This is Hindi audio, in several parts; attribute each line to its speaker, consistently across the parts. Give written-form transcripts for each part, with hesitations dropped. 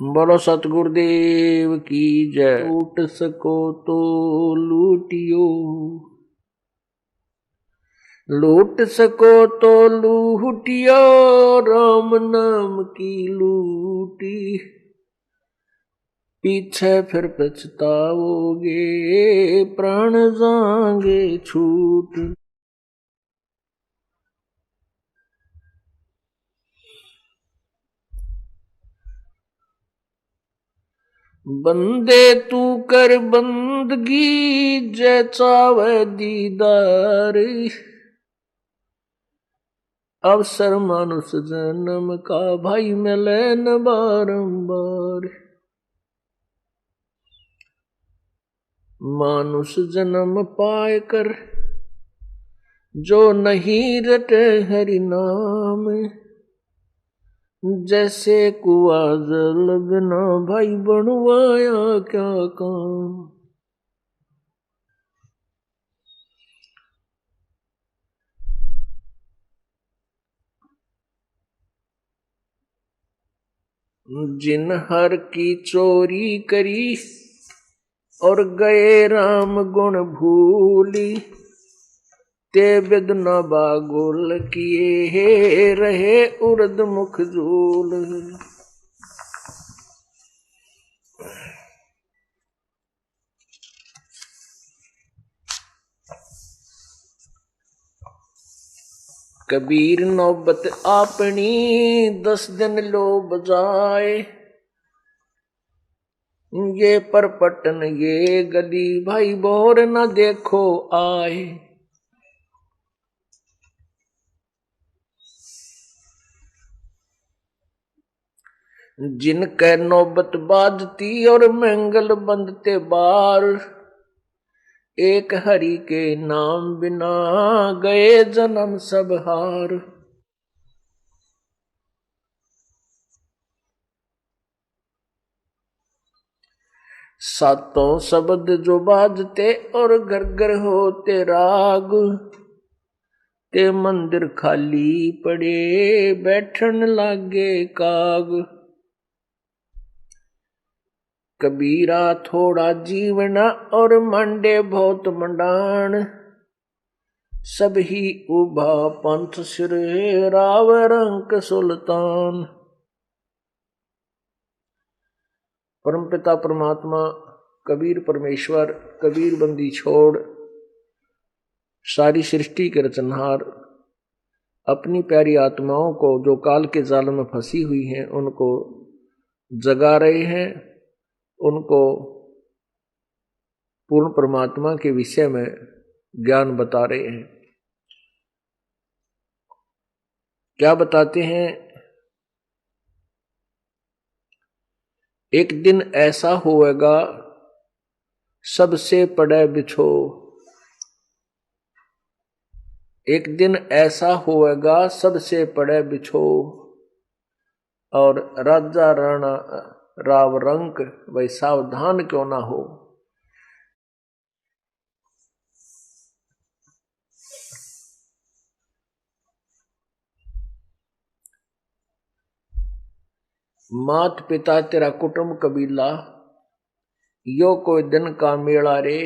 Speaker 1: बोलो सतगुरुदेव की जय। लूट सको तो लूटियो, लूट सको तो लूटियो, राम नाम की लूटी, पीछे फिर पछताओगे, प्राण जाएंगे छूट। बंदे तू कर बंदगी, जय चावे दीदार, अवसर मानुष जन्म का भाई मिले न बारंबार। मानुष जन्म पाए कर जो नहीं रटे हरि नाम, जैसे कुआ जल बिना भाई बनवाया क्या काम। जिन हर की चोरी करी और गए राम गुण भूली, ते बिद न बागुल किए रहे उर्द मुख झूल। कबीर नौबत आपनी 10 दिन लो बजाए, ये परपटन ये गली भाई बोर न देखो आए। जिनके नौबत बाजती और मंगल बंदते बार, एक हरि के नाम बिना गए जन्म सब हार। सातों शब्द जो बाजते और घर घर होते राग, ते मंदिर खाली पड़े बैठन लागे काग। कबीरा थोड़ा जीवना और मंडे बहुत मंडान, सब ही उभा पंथ सिर राव रंक सुल्तान। परमपिता परमात्मा कबीर परमेश्वर, कबीर बंदी छोड़, सारी सृष्टि के रचनहार अपनी प्यारी आत्माओं को जो काल के जाल में फंसी हुई हैं उनको जगा रहे हैं, उनको पूर्ण परमात्मा के विषय में ज्ञान बता रहे हैं। क्या बताते हैं? एक दिन ऐसा होएगा सबसे पड़े बिछो, एक दिन ऐसा होएगा सबसे पड़े बिछो, और राजा राणा राव रंक वही सावधान क्यों ना हो। मात पिता तेरा कुटुंब कबीला, यो कोई दिन का मेला रे,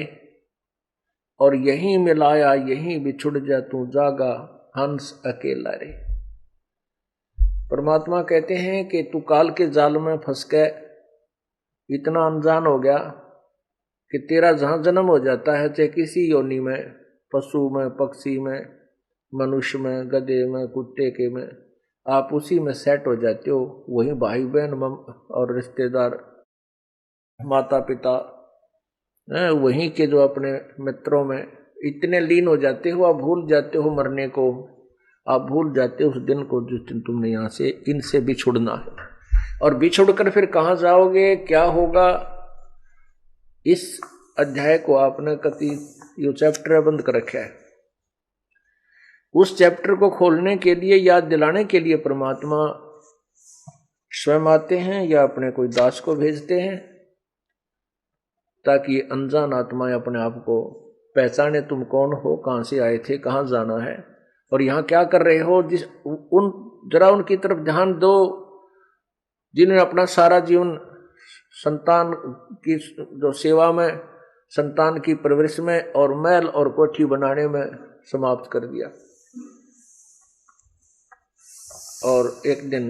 Speaker 1: और यहीं मिलाया यहीं बिछुड़ जा तू जागा हंस अकेला रे। परमात्मा कहते हैं कि तू काल के जाल में फंस के इतना अनजान हो गया कि तेरा जहां जन्म हो जाता है, चाहे किसी योनि में, पशु में, पक्षी में, मनुष्य में, गधे में, कुत्ते के में, आप उसी में सेट हो जाते हो। वही भाई बहन और रिश्तेदार, माता पिता, वहीं के जो अपने मित्रों में इतने लीन हो जाते हो, आप भूल जाते हो मरने को, आप भूल जाते हो उस दिन को जिस दिन तुमने यहाँ से इनसे बिछुड़ना है। और बिछुड़ कर फिर कहाँ जाओगे, क्या होगा, इस अध्याय को आपने कति यो चैप्टर बंद कर रखा है। उस चैप्टर को खोलने के लिए, याद दिलाने के लिए परमात्मा स्वयं आते हैं या अपने कोई दास को भेजते हैं, ताकि अनजान आत्माएं अपने आप को पहचाने, तुम कौन हो, कहां से आए थे, कहां जाना है और यहां क्या कर रहे हो। जरा उनकी तरफ ध्यान दो जिन्होंने अपना सारा जीवन संतान की जो सेवा में, संतान की परवरिश में और महल और कोठी बनाने में समाप्त कर दिया। और एक दिन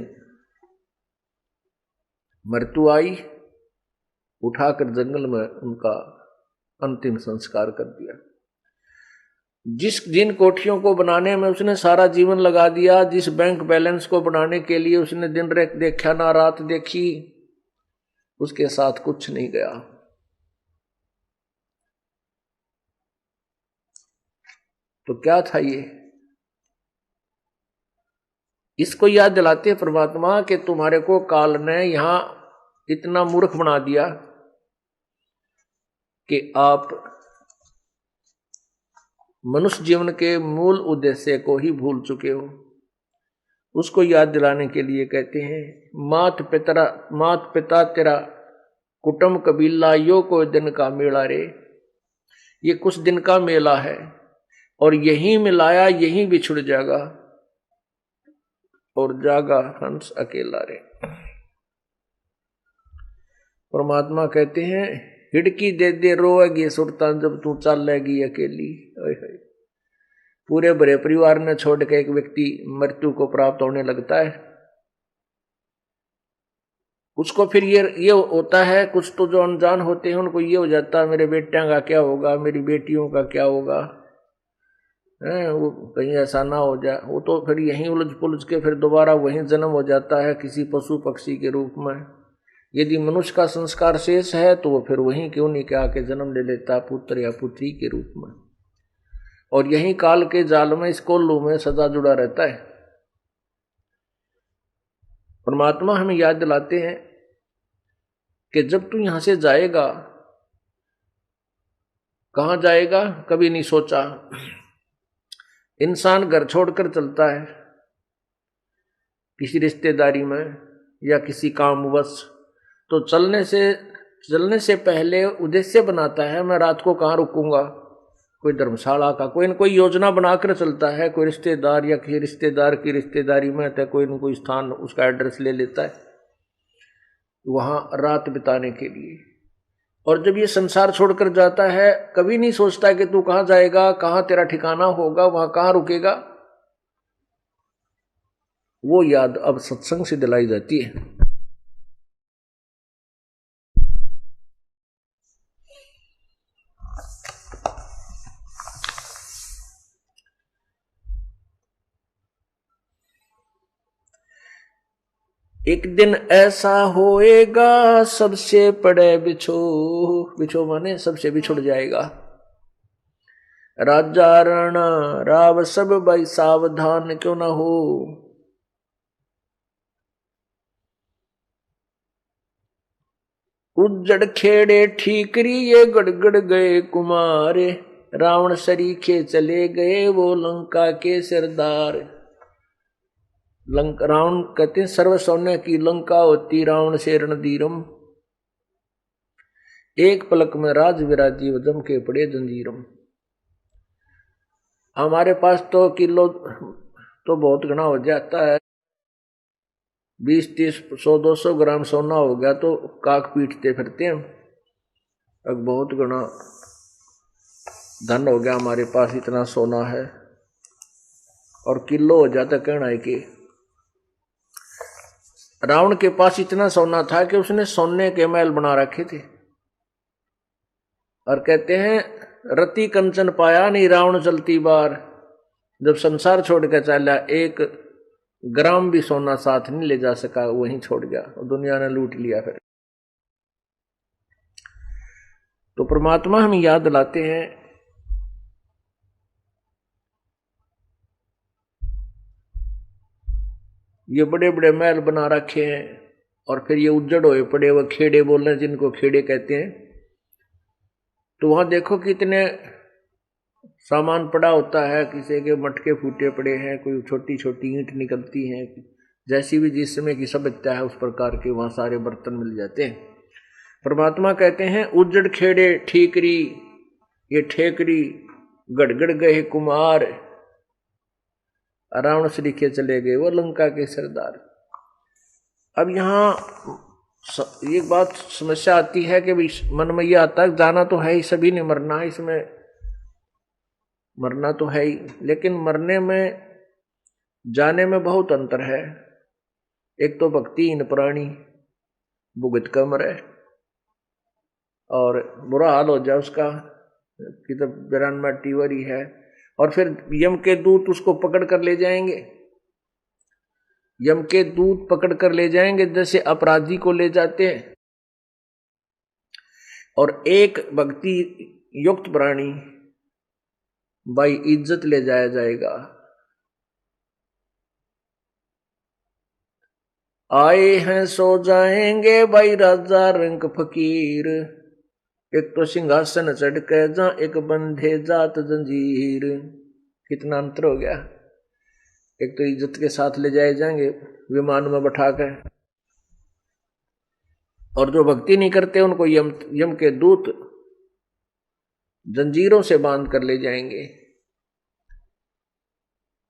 Speaker 1: मृत्यु आई, उठाकर जंगल में उनका अंतिम संस्कार कर दिया। जिन कोठियों को बनाने में उसने सारा जीवन लगा दिया, जिस बैंक बैलेंस को बनाने के लिए उसने दिन रात देखा ना रात देखी, उसके साथ कुछ नहीं गया। तो क्या था ये? इसको याद दिलाते परमात्मा कि तुम्हारे को काल ने यहां इतना मूर्ख बना दिया कि आप मनुष्य जीवन के मूल उद्देश्य को ही भूल चुके हो। उसको याद दिलाने के लिए कहते हैं, मात पिता तेरा कुटुंब कबीला यो कोई दिन का मेला रे। ये कुछ दिन का मेला है और यहीं मिलाया यहीं बिछुड़ जाएगा, और जागा हंस अकेला रे। परमात्मा कहते हैं, हिड़की दे दे रोएगी सुरता जब तू चलेगी अकेली। पूरे बड़े परिवार ने छोड़ के एक व्यक्ति मृत्यु को प्राप्त होने लगता है, उसको फिर ये होता है, कुछ तो जो अनजान होते हैं उनको ये हो जाता है मेरे बेटियों का क्या होगा, मेरी बेटियों का क्या होगा, वो कहीं ऐसा ना हो जाए। वो तो फिर यहीं उलझ पुलझ के फिर दोबारा वहीं जन्म हो जाता है किसी पशु पक्षी के रूप में। यदि मनुष्य का संस्कार शेष है तो वो फिर वहीं क्यों नहीं के आके जन्म ले लेता, पुत्र या पुत्री के रूप में। और यहीं काल के जाल में, इस कोल्लू में सदा जुड़ा रहता है। परमात्मा हमें याद दिलाते हैं कि जब तू यहां से जाएगा, कहां जाएगा कभी नहीं सोचा। इंसान घर छोड़कर चलता है किसी रिश्तेदारी में या किसी कामवश, तो चलने से पहले उद्देश्य बनाता है, मैं रात को कहाँ रुकूंगा। कोई धर्मशाला का कोई न कोई योजना बनाकर चलता है, कोई रिश्तेदार या किसी रिश्तेदार की रिश्तेदारी में तो कोई न कोई स्थान उसका एड्रेस ले लेता है वहां रात बिताने के लिए। और जब ये संसार छोड़कर जाता है, कभी नहीं सोचता कि तू कहां जाएगा, कहां तेरा ठिकाना होगा, वहां कहां रुकेगा। वो याद अब सत्संग से दिलाई जाती है। एक दिन ऐसा होएगा सबसे पड़े बिछो, बिछो माने सबसे बिछुड़ जाएगा। राजा राणा राव सब भाई सावधान क्यों ना हो। उज्जड़ खेड़े ठीकरी ये गड़गड़ गए कुमार, रावण सरीखे चले गए वो लंका के सरदार। रावण कहते हैं सर्व सौन्य की लंका होती रावण से रणधीरम, एक पलक में राज विराजी जम के पड़े जंजीरम। हमारे पास तो किलो तो बहुत घना हो जाता है, 20, 30, 100, 200 ग्राम सोना हो गया तो काक पीटते फिरते हैं। अब बहुत घना धन हो गया हमारे पास, इतना सोना है, और किलो हो जाता कहना है कि रावण के पास इतना सोना था कि उसने सोने के महल बना रखे थे। और कहते हैं रति कंचन पाया नहीं रावण चलती बार, जब संसार छोड़ कर चला 1 ग्राम भी सोना साथ नहीं ले जा सका, वहीं छोड़ गया और दुनिया ने लूट लिया। फिर तो परमात्मा हमें याद दिलाते हैं ये बड़े बड़े महल बना रखे हैं और फिर ये उज्जड़ हुए पड़े हुए खेड़े बोल रहे हैं, जिनको खेड़े कहते हैं। तो वहां देखो कितने सामान पड़ा होता है, किसी के मटके फूटे पड़े हैं, कोई छोटी छोटी ईंट निकलती हैं, जैसी भी जिस समय की सभ्यता है उस प्रकार के वहां सारे बर्तन मिल जाते हैं। परमात्मा कहते हैं उज्जड़ खेड़े ठीकरी ये ठेकरी गड़गड़ गए कुमार, रावण सरीखे चले गए वो लंका के सरदार। अब यहाँ एक बात समस्या आती है कि मन में ये आता है जाना तो है ही, सभी ने मरना है, इसमें मरना तो है ही, लेकिन मरने में जाने में बहुत अंतर है। एक तो भक्तिहीन प्राणी भुगत कर मरे और बुरा हाल हो जाए उसका कि तो बिरानवा टीवरी है, और फिर यम के दूत उसको पकड़ कर ले जाएंगे, यम के दूत पकड़ कर ले जाएंगे जैसे अपराधी को ले जाते हैं। और एक भक्ति युक्त प्राणी भाई इज्जत ले जाया जाएगा। आए हैं सो जाएंगे भाई राजा रंग फकीर, एक तो सिंहासन चढ़ के जा एक बंधे जात जंजीर। कितना अंतर हो गया। एक तो इज्जत के साथ ले जाए जाएंगे विमान में बैठाकर, और जो भक्ति नहीं करते उनको यम के दूत जंजीरों से बांध कर ले जाएंगे।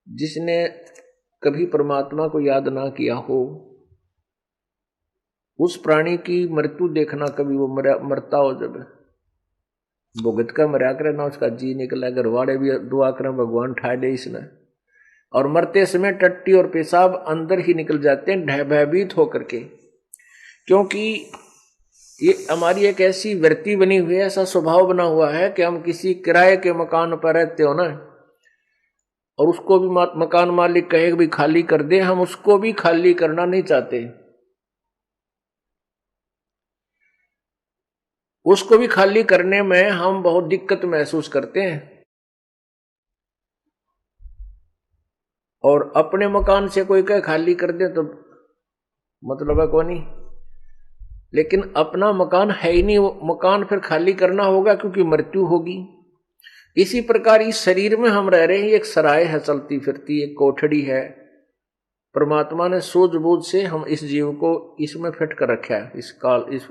Speaker 1: जिसने कभी परमात्मा को याद ना किया हो उस प्राणी की मृत्यु देखना, कभी वो मरता हो जब भुगत का मरा करे ना, उसका जी निकला, घरवाड़े भी दुआ करें भगवान ठा दे इसने, और मरते समय टट्टी और पेशाब अंदर ही निकल जाते हैं भयभीत होकर के। क्योंकि ये हमारी एक ऐसी वृत्ति बनी हुई है, ऐसा स्वभाव बना हुआ है कि हम किसी किराए के मकान पर रहते हो ना, और उसको भी मकान मालिक कहे भी खाली कर दे, हम उसको भी खाली करना नहीं चाहते, उसको भी खाली करने में हम बहुत दिक्कत महसूस करते हैं। और अपने मकान से कोई कहे खाली कर दे तो मतलब है कौन ही, लेकिन अपना मकान है ही नहीं, वो मकान फिर खाली करना होगा क्योंकि मृत्यु होगी। इसी प्रकार इस शरीर में हम रह रहे हैं, एक सराय है चलती फिरती, एक कोठड़ी है। परमात्मा ने सूझबूझ से हम इस जीव को इसमें फिट कर रखा है, इस काल इस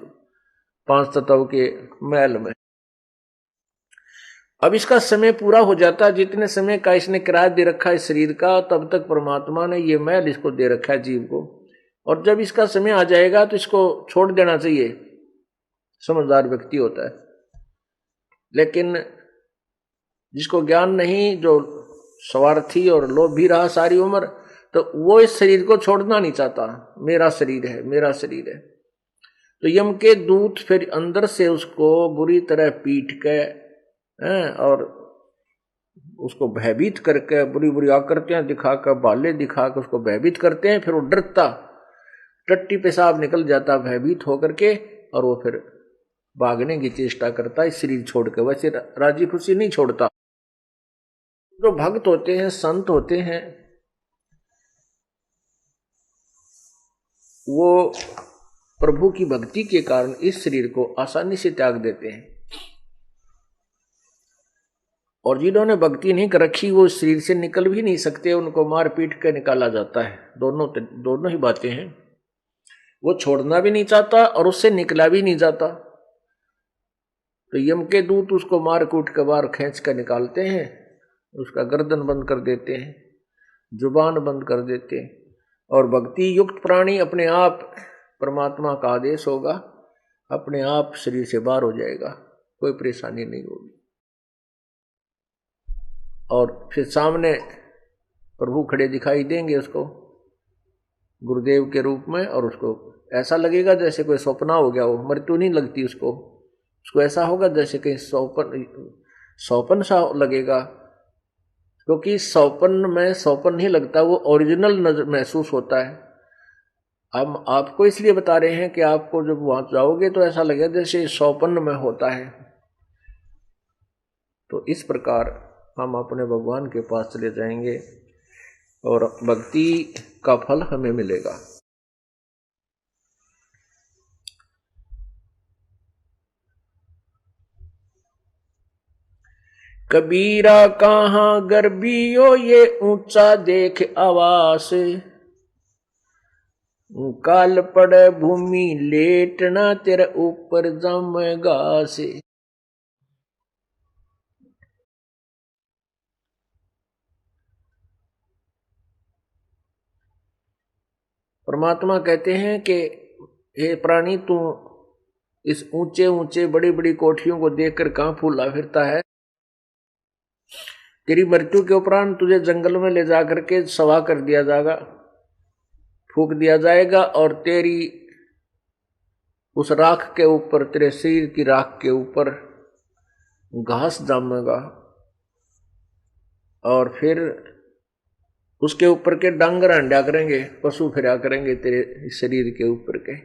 Speaker 1: पांच तत्व के महल में। अब इसका समय पूरा हो जाता है, जितने समय का इसने किराया दे रखा है शरीर का, तब तक परमात्मा ने ये महल इसको दे रखा है जीव को। और जब इसका समय आ जाएगा तो इसको छोड़ देना चाहिए, समझदार व्यक्ति होता है। लेकिन जिसको ज्ञान नहीं, जो स्वार्थी और लोभी रहा सारी उम्र, तो वो इस शरीर को छोड़ना नहीं चाहता, मेरा शरीर है मेरा शरीर है। तो यम के दूत फिर अंदर से उसको बुरी तरह पीट के और उसको भयभीत करके, बुरी बुरी आकृतियां दिखाकर, बाले दिखाकर उसको भयभीत करते हैं। फिर वो डरता, टट्टी पेशाब निकल जाता भयभीत होकर के, और वो फिर भागने की चेष्टा करता है शरीर छोड़ के। वैसे राजी खुशी नहीं छोड़ता। जो भक्त होते हैं, संत होते हैं, वो प्रभु की भक्ति के कारण इस शरीर को आसानी से त्याग देते हैं। और जिन्होंने भक्ति नहीं कर रखी वो शरीर से निकल भी नहीं सकते, उनको मार पीट कर निकाला जाता है। दोनों ही बातें हैं। वो छोड़ना भी नहीं चाहता और उससे निकला भी नहीं जाता। तो यम के दूत उसको मार कूट के बाहर खींच कर निकालते हैं, उसका गर्दन बंद कर देते हैं, जुबान बंद कर देते हैं। और भक्ति युक्त प्राणी अपने आप, परमात्मा का आदेश होगा, अपने आप शरीर से बाहर हो जाएगा, कोई परेशानी नहीं होगी। और फिर सामने प्रभु खड़े दिखाई देंगे उसको गुरुदेव के रूप में, और उसको ऐसा लगेगा जैसे कोई सपना हो गया हो। मृत्यु नहीं लगती उसको ऐसा होगा जैसे कहीं सौपन सा लगेगा, क्योंकि सौपन में सौपन नहीं लगता, वो ओरिजिनल नजर महसूस होता है। हम आपको इसलिए बता रहे हैं कि आपको जब वहां जाओगे तो ऐसा लगेगा जैसे सौपन में होता है। तो इस प्रकार हम अपने भगवान के पास चले जाएंगे और भक्ति का फल हमें मिलेगा। कबीरा कहाँ गर्बियो ये ऊंचा देख आवास, काल पड़े भूमि लेटना तेरे ऊपर जम घास। परमात्मा कहते हैं कि हे प्राणी, तू इस ऊंचे ऊंचे बड़ी बड़ी कोठियों को देखकर कहां फूला फिरता है? तेरी मृत्यु के उपरांत तुझे जंगल में ले जाकर के सवा कर दिया जाएगा, फूक दिया जाएगा, और तेरी उस राख के ऊपर, तेरे शरीर की राख के ऊपर घास जमेगा, और फिर उसके ऊपर के डांगर अंडा करेंगे, पशु फिरा करेंगे तेरे शरीर के ऊपर के।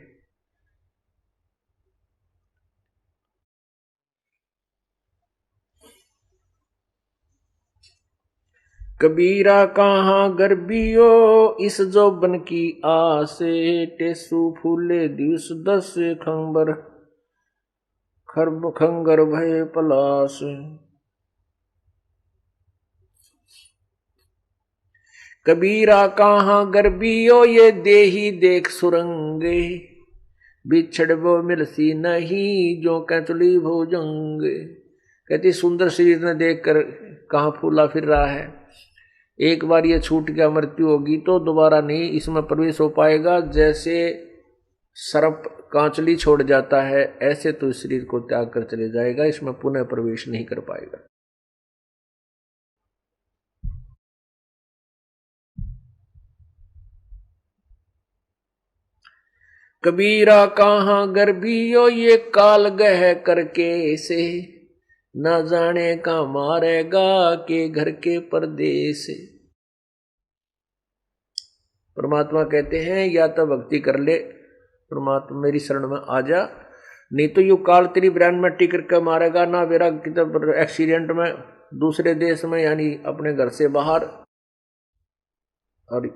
Speaker 1: कबीरा कहाँ गर्बियो इस जोबन की आसे, टेसु फूले दिवस दस खंबर खरब खंगर भय पलास। कबीरा कहाँ गर्बियो ये देही देख सुरंगे, बिछड़ वो मिलसी नहीं जो कैचुली भोजंग। कहती सुंदर शरीर ने देखकर कहाँ फूला फिर रहा है, एक बार ये छूट गया, मृत्यु होगी तो दोबारा नहीं इसमें प्रवेश हो पाएगा। जैसे सर्प कांचली छोड़ जाता है, ऐसे तो इस शरीर को त्याग कर चले जाएगा, इसमें पुनः प्रवेश नहीं कर पाएगा। कबीरा कहाँ गर्भियो ये काल गह करके से, न जाने का मारेगा के घर के परदेश। परमात्मा कहते हैं या तो भक्ति कर ले, परमात्मा मेरी शरण में आ जा, नहीं तो यू काल तेरी ब्रांड में टिकर के मारेगा ना, मेरा कितना एक्सीडेंट में दूसरे देश में यानी अपने घर से बाहर, और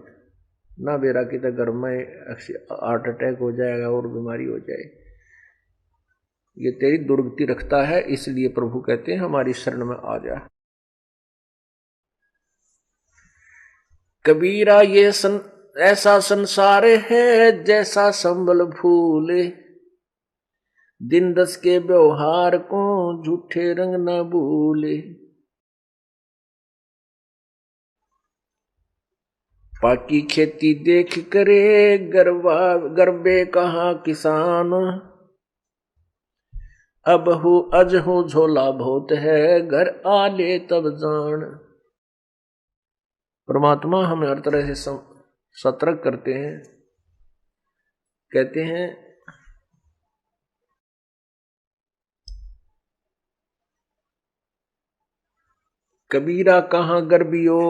Speaker 1: ना बेरा कितना घर में हार्ट अटैक हो जाएगा और बीमारी हो जाए। ये तेरी दुर्गति रखता है, इसलिए प्रभु कहते हैं हमारी शरण में आ जा। कबीरा ये ऐसा संसार है जैसा संबल फूले, दिन दस के व्यवहार को झूठे रंग न भूले। पाकी खेती देख करे गरबे कहाँ किसान, अब हो अज हो झोला बहुत है घर आले तब जान। परमात्मा हमें हर तरह से सतर्क करते हैं, कहते हैं कबीरा कहाँ गर्बियो,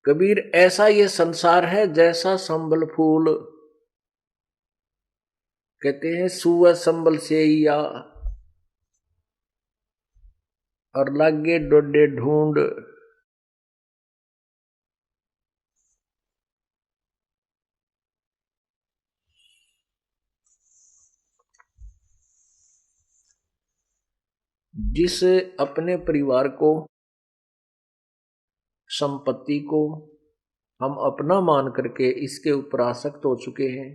Speaker 1: कबीर ऐसा ये संसार है जैसा संबल फूल। कहते हैं सुअ संबल से या, और लागे डोडे ढूंढ। जिस अपने परिवार को, संपत्ति को हम अपना मान करके इसके ऊपर आसक्त हो चुके हैं,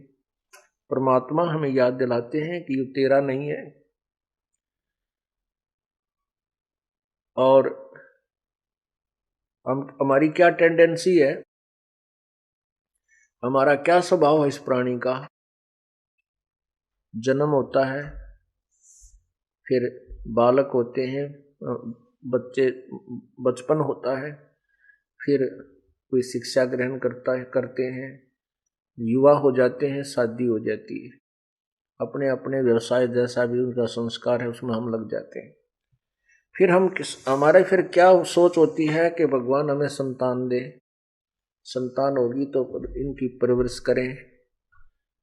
Speaker 1: परमात्मा हमें याद दिलाते हैं कि ये तेरा नहीं है। और हमारी क्या टेंडेंसी है, हमारा क्या स्वभाव है इस प्राणी का। जन्म होता है, फिर बालक होते हैं, बचपन होता है, फिर कोई शिक्षा ग्रहण करते हैं, युवा हो जाते हैं, शादी हो जाती है, अपने अपने व्यवसाय जैसा भी उनका संस्कार है उसमें हम लग जाते हैं। फिर हमारे फिर क्या सोच होती है कि भगवान हमें संतान दे, संतान होगी तो इनकी परवरिश करें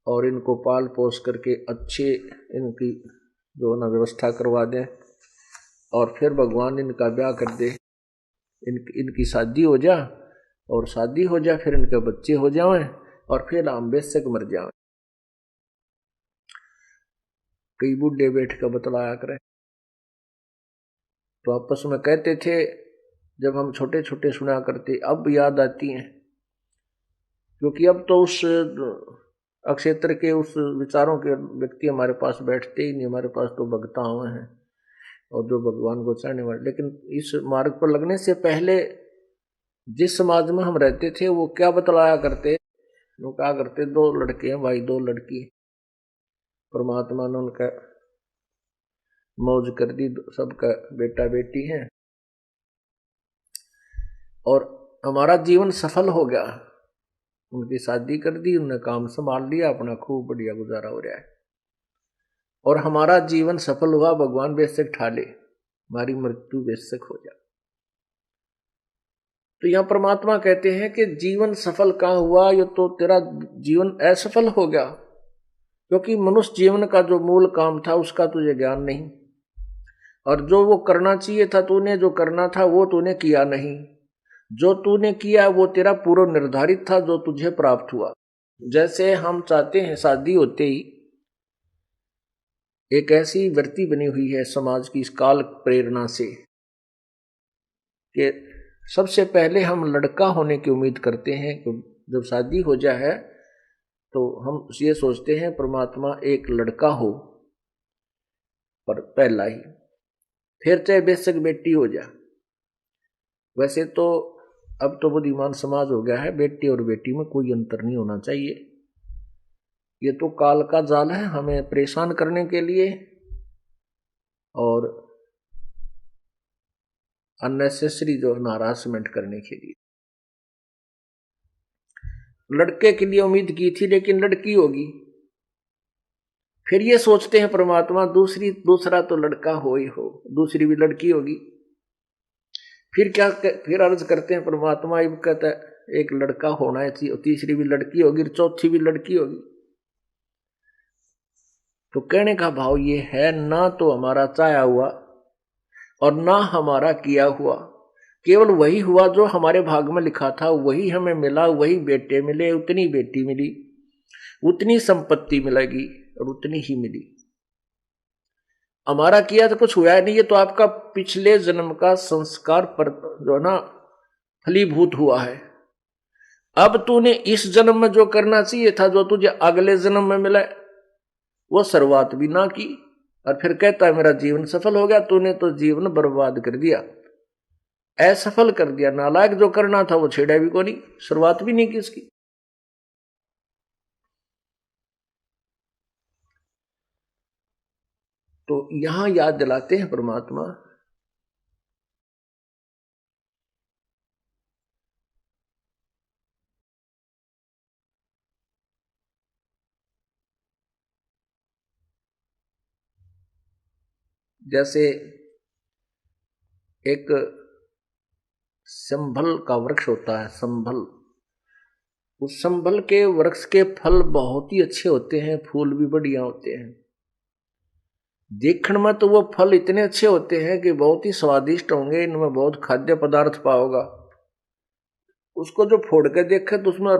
Speaker 1: और इनको पाल पोस करके अच्छे इनकी जो ना व्यवस्था करवा दें, और फिर भगवान इनका ब्याह कर दे, इनकी शादी हो जा, और शादी हो जाए फिर इनके बच्चे हो जाएं, और फिर हम बेशक मर जाएं। कई बूढ़े बैठ कर बतलाया करें, तो आपस में कहते थे जब हम छोटे छोटे सुना करते, अब याद आती हैं, क्योंकि अब तो उस अक्षेत्र के उस विचारों के व्यक्ति हमारे पास बैठते ही नहीं, हमारे पास तो भगताएं हैं और जो भगवान को चाहने वाले। लेकिन इस मार्ग पर लगने से पहले जिस समाज में हम रहते थे वो क्या बतलाया करते, वो क्या करते, दो लड़के हैं भाई, दो लड़की, परमात्मा ने उनका मौज कर दी, सबका बेटा बेटी है और हमारा जीवन सफल हो गया। उनकी शादी कर दी, उन्होंने काम संभाल लिया, अपना खूब बढ़िया गुजारा हो रहा है और हमारा जीवन सफल हुआ। भगवान बेशक ठाले, हमारी मृत्यु बेशक हो जाए। तो यहां परमात्मा कहते हैं कि जीवन सफल कहां हुआ, ये तो तेरा जीवन असफल हो गया, क्योंकि मनुष्य जीवन का जो मूल काम था उसका तुझे ज्ञान नहीं, और जो वो करना चाहिए था तूने, जो करना था वो तूने किया नहीं। जो तूने किया वो तेरा पूर्व निर्धारित था, जो तुझे प्राप्त हुआ। जैसे हम चाहते हैं शादी होते ही एक ऐसी वृत्ति बनी हुई है समाज की इस काल प्रेरणा से कि सबसे पहले हम लड़का होने की उम्मीद करते हैं कि जब शादी हो जाए तो हम ये सोचते हैं परमात्मा एक लड़का हो, पर पहला ही, फिर चाहे बेशक बेटी हो जाए। वैसे तो अब तो बुद्धिमान समाज हो गया है, बेटी और बेटी में कोई अंतर नहीं होना चाहिए। ये तो काल का जाल है हमें परेशान करने के लिए और अननेसेसरी जो हरासमेंट करने के लिए। लड़के के लिए उम्मीद की थी लेकिन लड़की होगी, फिर ये सोचते हैं परमात्मा दूसरा तो लड़का हो ही हो, दूसरी भी लड़की होगी। फिर अर्ज करते हैं परमात्मा, अब कहता है एक लड़का होना है, तीसरी भी लड़की होगी, चौथी भी लड़की होगी। तो कहने का भाव ये है, ना तो हमारा चाहा हुआ और ना हमारा किया हुआ, केवल वही हुआ जो हमारे भाग में लिखा था, वही हमें मिला, वही बेटे मिले, उतनी बेटी मिली, उतनी संपत्ति मिलेगी और उतनी ही मिली। हमारा किया तो कुछ हुआ नहीं, ये तो आपका पिछले जन्म का संस्कार पर जो है ना फलीभूत हुआ है। अब तूने इस जन्म में जो करना चाहिए था, जो तुझे अगले जन्म में मिला, वो शुरुआत भी ना की और फिर कहता है मेरा जीवन सफल हो गया। तूने तो जीवन बर्बाद कर दिया, असफल कर दिया। नालायक, जो करना था वो छेड़ा भी को नहीं, शुरुआत भी नहीं की इसकी। तो यहां याद दिलाते हैं परमात्मा, जैसे एक संभल का वृक्ष होता है, संभल, उस संभल के वृक्ष के फल बहुत ही अच्छे होते हैं, फूल भी बढ़िया होते हैं। देखने में तो वो फल इतने अच्छे होते हैं कि बहुत ही स्वादिष्ट होंगे, इनमें बहुत खाद्य पदार्थ पाओगा। उसको जो फोड़ के देखे तो उसमें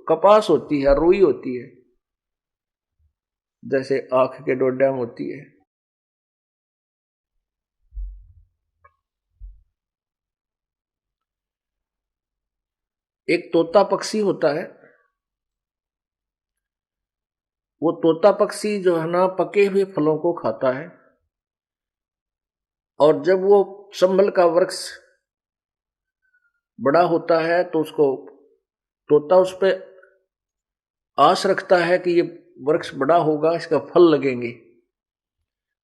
Speaker 1: कपास होती है, रुई होती है, जैसे आंख के डोडा में होती है। एक तोता पक्षी होता है, वो तोता पक्षी जो है ना पके हुए फलों को खाता है, और जब वो संभल का वृक्ष बड़ा होता है तो उसको तोता उस पर आस रखता है कि ये वृक्ष बड़ा होगा, इसका फल लगेंगे।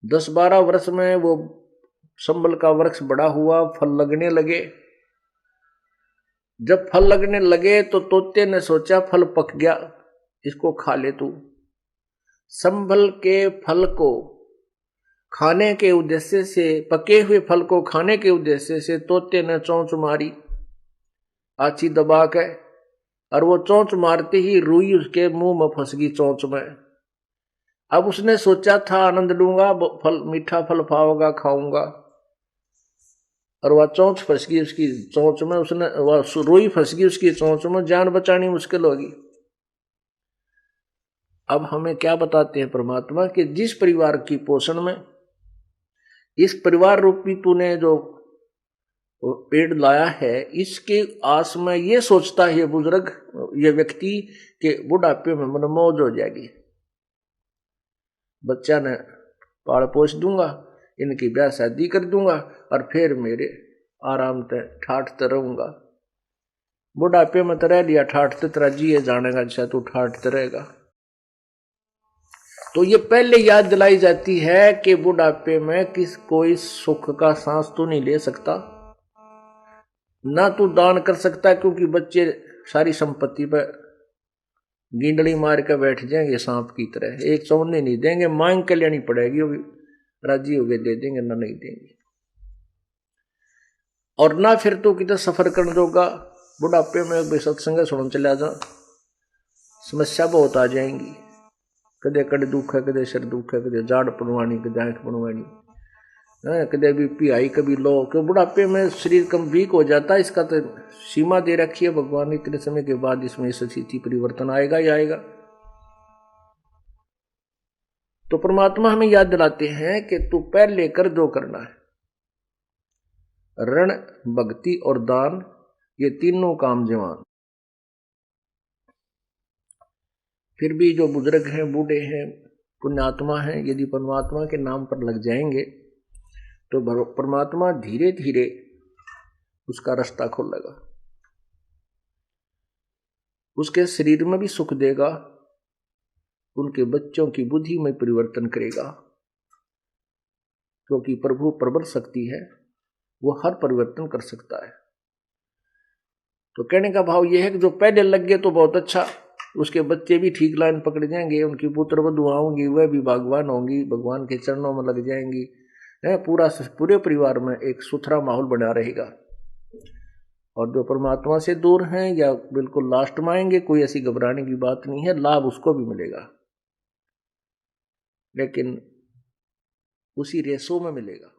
Speaker 1: 10-12 वर्ष में वो संभल का वृक्ष बड़ा हुआ, फल लगने लगे। जब फल लगने लगे तो तोते ने सोचा फल पक गया, इसको खा ले तू। संभल के फल को खाने के उद्देश्य से, पके हुए फल को खाने के उद्देश्य से तोते ने चोंच मारी आछी दबा के, और वो चोंच मारते ही रुई उसके मुंह में फंस गई चोंच में। अब उसने सोचा था आनंद लूंगा, फल मीठा फल पाऊंगा, खाऊंगा, और वह चोंच फंस गई उसकी चोंच में, उसने वह रुई फंस गई उसकी चोंच में, जान बचानी मुश्किल होगी। अब हमें क्या बताते हैं परमात्मा कि जिस परिवार की पोषण में, इस परिवार रूपी तूने जो पेड़ लाया है, इसके आस में ये सोचता है ये बुजुर्ग, ये व्यक्ति, कि बुढ़ापे में मन मौज हो जाएगी, बच्चा ने पाल पोस दूंगा, इनकी ब्याह शादी कर दूंगा और फिर मेरे आराम से ठाठते रहूंगा। बुढ़ापे में तो रह लिया ठाठते, तेरा जिए जानेगा अच्छा तू ठाठते रहेगा। तो ये पहले याद दिलाई जाती है कि बुढ़ापे में कोई सुख का सांस तो नहीं ले सकता, ना तू दान कर सकता, क्योंकि बच्चे सारी संपत्ति पर गिंडली मार कर बैठ जाएंगे सांप की तरह, एक चौने नहीं देंगे, मांग के लेनी पड़ेगी, वो भी राजी हो गए दे देंगे, ना नहीं देंगे। और ना फिर तो कितना सफर करने दोगा। बुढ़ापे में सत्संग सुन चला जा, समस्या बहुत आ जाएंगी, कदे कड़ दुख है, कदे सिर दुख है, कदे जाड़ पड़वानी, कदे आंख पड़वानी, कदे बीपी आई, कभी लो, क्यों बुढ़ापे में शरीर कम वीक हो जाता है। इसका तो सीमा दे रखी है भगवान ने, इतने समय के बाद इसमें स्थिति परिवर्तन आएगा ही आएगा। तो परमात्मा हमें याद दिलाते हैं कि तू पहले कर जो करना है, ऋण, भक्ति और दान, ये तीनों काम जवान। फिर भी जो बुजुर्ग हैं, बूढ़े हैं, पुण्यात्मा हैं, यदि परमात्मा के नाम पर लग जाएंगे तो परमात्मा धीरे धीरे उसका रास्ता खोलेगा, उसके शरीर में भी सुख देगा, उनके बच्चों की बुद्धि में परिवर्तन करेगा, क्योंकि प्रभु प्रबल शक्ति है, वो हर परिवर्तन कर सकता है। तो कहने का भाव यह है कि जो पहले लग गए तो बहुत अच्छा, उसके बच्चे भी ठीक लाइन पकड़ जाएंगे, उनकी पुत्र वधुआ होंगी, वह भी भगवान होंगी, भगवान के चरणों में लग जाएंगी, पूरे परिवार में एक सुथरा माहौल बना रहेगा। और जो परमात्मा से दूर हैं या बिल्कुल लास्ट में आएंगे, कोई ऐसी घबराने की बात नहीं है, लाभ उसको भी मिलेगा, लेकिन उसी रेसों में मिलेगा।